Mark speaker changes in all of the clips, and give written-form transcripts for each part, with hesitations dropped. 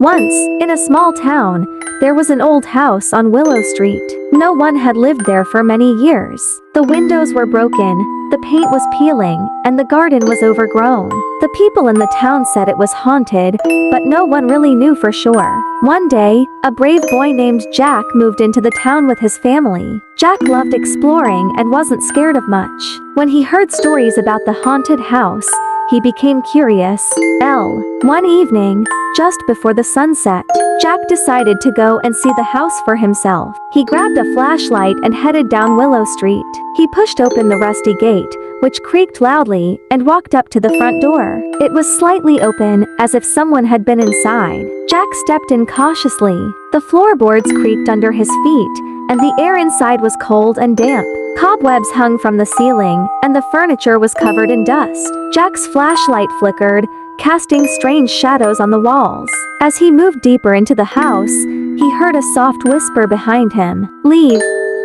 Speaker 1: Once, in a small town, there was an old house on Willow Street. No one had lived there for many years. The windows were broken, the paint was peeling, and the garden was overgrown. The people in the town said it was haunted, but no one really knew for sure. One day, a brave boy named Jack moved into the town with his family. Jack loved exploring and wasn't scared of much. When he heard stories about the haunted house, he became curious. One evening, just before the sunset, Jack decided to go and see the house for himself. He grabbed a flashlight and headed down Willow Street. He pushed open the rusty gate, which creaked loudly, and walked up to the front door. It was slightly open, as if someone had been inside. Jack stepped in cautiously. The floorboards creaked under his feet, and the air inside was cold and damp. Cobwebs hung from the ceiling, and the furniture was covered in dust. Jack's flashlight flickered, casting strange shadows on the walls. As he moved deeper into the house, he heard a soft whisper behind him. "Leave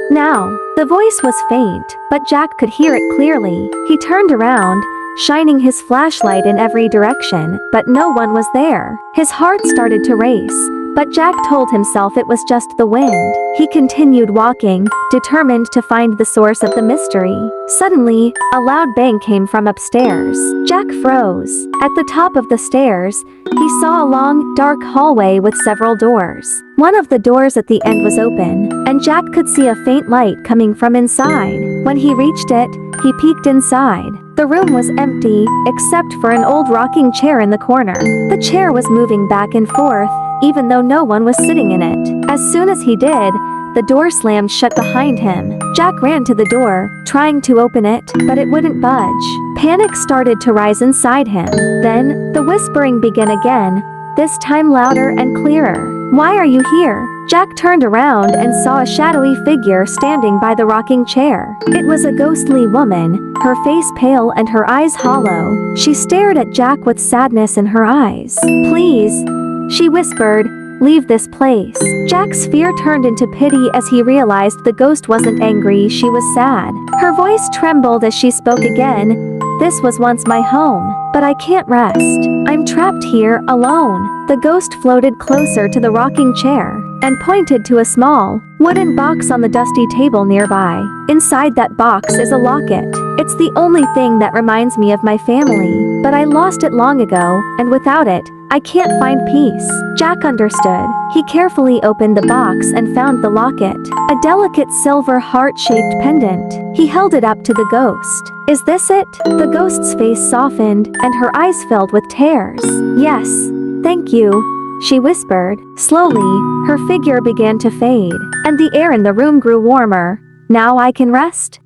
Speaker 1: now." The voice was faint, but Jack could hear it clearly. He turned around, shining his flashlight in every direction, but no one was there. His heart started to race, but Jack told himself it was just the wind. He continued walking, determined to find the source of the mystery. Suddenly, a loud bang came from upstairs. Jack froze. At the top of the stairs, he saw a long, dark hallway with several doors. One of the doors at the end was open, and Jack could see a faint light coming from inside. When he reached it, he peeked inside. The room was empty, except for an old rocking chair in the corner. The chair was moving back and forth, even though no one was sitting in it. As soon as he did, the door slammed shut behind him. Jack ran to the door, trying to open it, but it wouldn't budge. Panic started to rise inside him. Then, the whispering began again, this time louder and clearer. "Why are you here?" Jack turned around and saw a shadowy figure standing by the rocking chair. It was a ghostly woman, her face pale and her eyes hollow. She stared at Jack with sadness in her eyes. "Please," she whispered, "leave this place." Jack's fear turned into pity as he realized the ghost wasn't angry, she was sad. Her voice trembled as she spoke again. "This was once my home, but I can't rest. I'm trapped here, alone." The ghost floated closer to the rocking chair and pointed to a small, wooden box on the dusty table nearby. "Inside that box is a locket. It's the only thing that reminds me of my family, but I lost it long ago, and without it, I can't find peace." Jack understood. He carefully opened the box and found the locket, a delicate silver heart-shaped pendant. He held it up to the ghost. "Is this it?" The ghost's face softened, and her eyes filled with tears. "Yes, thank you," she whispered. Slowly, her figure began to fade, and the air in the room grew warmer. "Now I can rest?"